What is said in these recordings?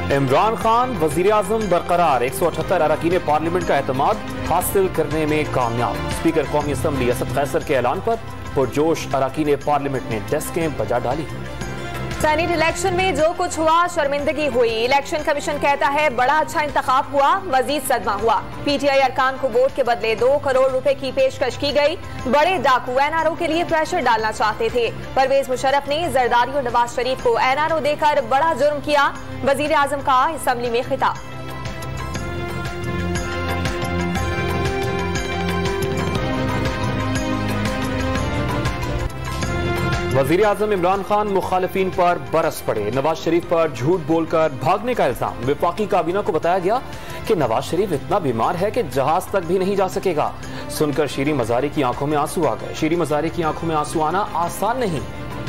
इमरान खान वजीर आजम बरकरार, 178 अरकान पार्लियामेंट का एतमाद हासिल करने में कामयाब। स्पीकर कौमी असम्बली असद कैसर के ऐलान पर पुरजोश अरकान पार्लियामेंट ने डेस्कें बजा डाली। सेनेट इलेक्शन में जो कुछ हुआ शर्मिंदगी हुई। इलेक्शन कमीशन कहता है बड़ा अच्छा इंतखाब हुआ, मजीद सदमा हुआ। पीटीआई अरकान को वोट के बदले 2 करोड़ रुपए की पेशकश की गई। बड़े डाकू एनआरओ के लिए प्रेशर डालना चाहते थे। परवेज मुशर्रफ ने जरदारी और नवाज शरीफ को एनआरओ देकर बड़ा जुर्म किया। वजीर आजम का असम्बली में खिताब। वजीर आजम इमरान खान मुखालिफिन पर बरस पड़े। नवाज शरीफ पर झूठ बोलकर भागने का इल्जाम। विफाकी काबीना को बताया गया कि नवाज शरीफ इतना बीमार है कि जहाज तक भी नहीं जा सकेगा। सुनकर शीरी मजारी की आंखों में आंसू आ गए। शीरी मजारी की आंखों में आंसू आना आसान नहीं।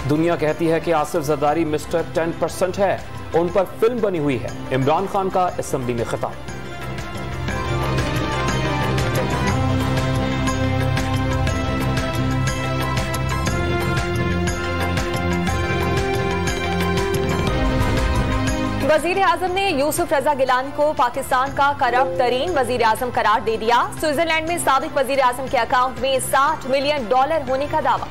दुनिया कहती है कि आसिफ जरदारी मिस्टर 10% है, उन पर फिल्म बनी हुई है। इमरान खान का असेंबली में खिताब। वजीर आजम ने यूसुफ रजा गिलानी को पाकिस्तान का करप्ट तरीन वजीर आजम करार दे दिया। स्विट्जरलैंड में साबिक वजीर आजम के अकाउंट में $60 मिलियन होने का दावा।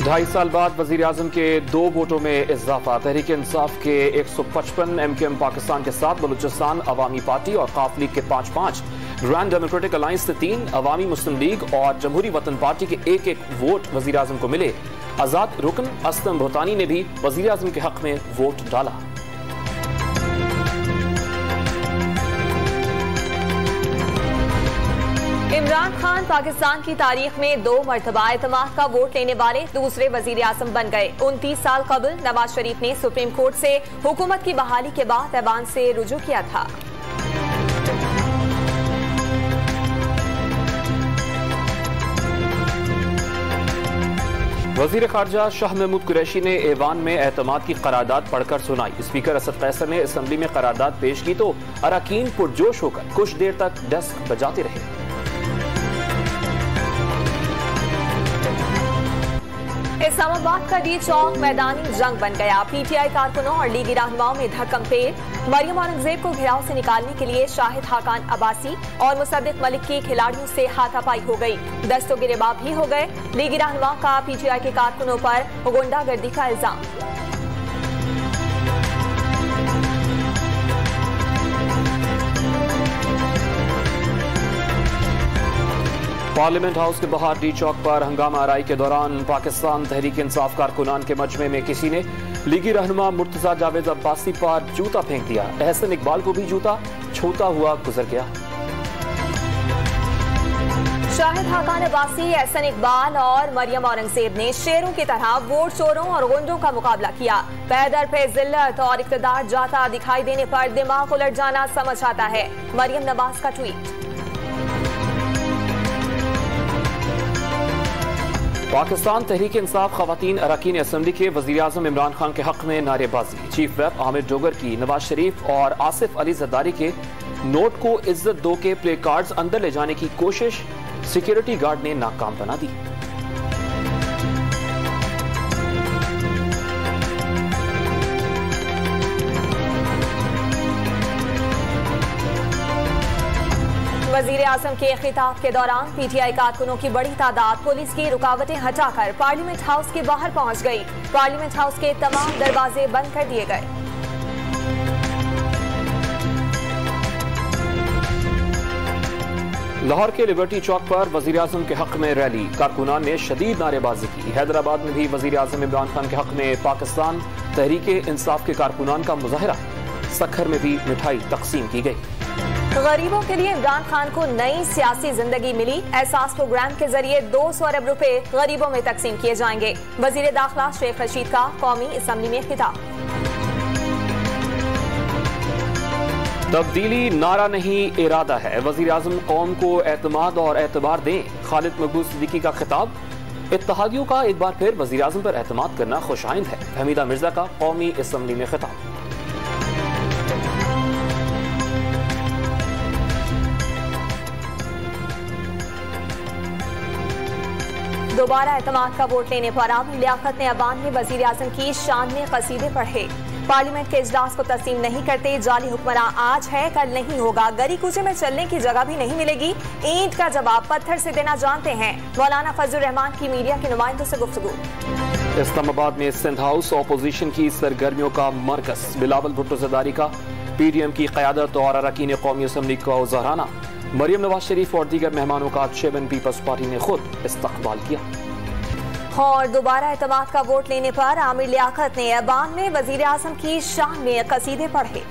2.5 साल बाद वजीर आजम के 2 वोटों में इजाफा। तहरीक इंसाफ के 155, MKM पाकिस्तान के 7, बलूचिस्तान अवामी पार्टी और काफ लीग के 5-5, ग्रैंड डेमोक्रेटिक अलायंस से 3, अवामी मुस्लिम लीग और जमहूरी वतन पार्टी के 1-1 वोट वजीर आजम को मिले। आजाद रुकन असलम भूतानी ने भी वजीर आजम के हक में वोट डाला। इमरान खान पाकिस्तान की तारीख में 2 मरतबा एतमाद का वोट लेने वाले दूसरे वजीर आजम बन गए। 29 साल कबल नवाज शरीफ ने सुप्रीम कोर्ट से हुकूमत की बहाली के बाद ऐवान से रुजू किया था। वजीर खारजा शाह महमूद कुरैशी ने ऐवान में एतमाद की करारदाद पढ़कर सुनाई। स्पीकर असद कैसर ने असेंबली में करारदाद पेश की तो अरकान पुरजोश होकर कुछ देर तक डेस्क बजाते रहे। इस्लामाबाद का डी चौक मैदानी जंग बन गया। पीटीआई कारकुनों और लीगी रहनुमाओं में धक्कम पेल। मरियम औरंगजेब को घेराव से निकालने के लिए शाहिद हाकान अब्बासी और मुसद्दिक मलिक की खिलाड़ियों से हाथापाई हो गई। दस्तों गिरेबान भी हो गए। लीगी रहनुमाओं का पीटीआई के कारकुनों पर गुंडागर्दी का इल्जाम। पार्लियामेंट हाउस के बाहर डी चौक पर हंगामा आराई के दौरान पाकिस्तान तहरीक इंसाफ कारकुनान के मजमे में किसी ने लीगी रहनुमा मुर्तजा जावेद अब्बासी पर जूता फेंक दिया। एहसन इकबाल को भी जूता छूता हुआ गुजर गया। शाहिद हाकान अब्बासी, एहसन इकबाल और मरियम औरंगजेब ने शेरों की तरह वोट चोरों और गुंडों का मुकाबला किया। पैदर पे जिल्लत और इक़्तिदार जाता दिखाई देने पर दिमाग उलट जाना समझ आता है। मरियम नवाज का ट्वीट। पाकिस्तान तहरीक इंसाफ खवातीन अरकान असेंबली के वजीर आजम इमरान खान के हक में नारेबाजी। चीफ व्हिप आमिर डोगर की नवाज शरीफ और आसिफ अली जरदारी के नोट को इज्जत दो के प्ले कार्ड्स अंदर ले जाने की कोशिश सिक्योरिटी गार्ड ने नाकाम बना दी। वजीर आजम के खिताब के दौरान पीटीआई कारकुनों की बड़ी तादाद पुलिस की रुकावटें हटाकर पार्लियामेंट हाउस के बाहर पहुंच गई। पार्लियामेंट हाउस के तमाम दरवाजे बंद कर दिए गए। लाहौर के लिबर्टी चौक पर वजीर आजम के हक में रैली। कारकुनान ने शदीद नारेबाजी की। हैदराबाद में भी वजीर आजम इमरान खान के हक में पाकिस्तान तहरीक इंसाफ के कारकुनान का मुजाहरा। सखर में भी मिठाई तकसीम की गई। गरीबों के लिए इमरान खान को नई सियासी जिंदगी मिली। एहसास प्रोग्राम के जरिए 200 अरब रुपए गरीबों में तकसीम किए जाएंगे। वजीर दाखिला शेख रशीद का कौमी असेंबली में खिताब। तब्दीली नारा नहीं इरादा है। वजीर आजम कौम को एतमाद और एतबार दें। खालिद मकबूल सिद्दीकी का खिताब। इत्तेहादियों का एक बार फिर वजीर आजम पर एतमाद करना खुशाइंद है। हमीदा मिर्जा का कौमी असेंबली में खिताब। दोबारा एतमाद का वोट लेने पर आमिर लियाकत ने अवान में वजीर आजम की शान में कसीदे पढ़े। पार्लियामेंट के इजलास को तस्लीम नहीं करते, जाली हुक्मरान आज है कल नहीं होगा, गली कूचे में चलने की जगह भी नहीं मिलेगी, ईंट का जवाब पत्थर से देना जानते हैं। मौलाना फजलुर रहमान की मीडिया के नुमाइंदों से गुफ्तगू। इस्लामाबाद में सिंध हाउस ऑपोजिशन की सरगर्मियों का मरकज, बिलावल भुट्टो ज़रदारी का PDM की क़यादत और अरकान कौमी असम्बली का उज़हाराना। मरियम नवाज शरीफ और दीगर मेहमानों का चेयरमैन पीपल्स पार्टी ने खुद इस्तकबाल किया। और दोबारा एतमाद का वोट लेने पर आमिर लियाकत ने अवान में वजीर आजम की शान में कसीदे पढ़े।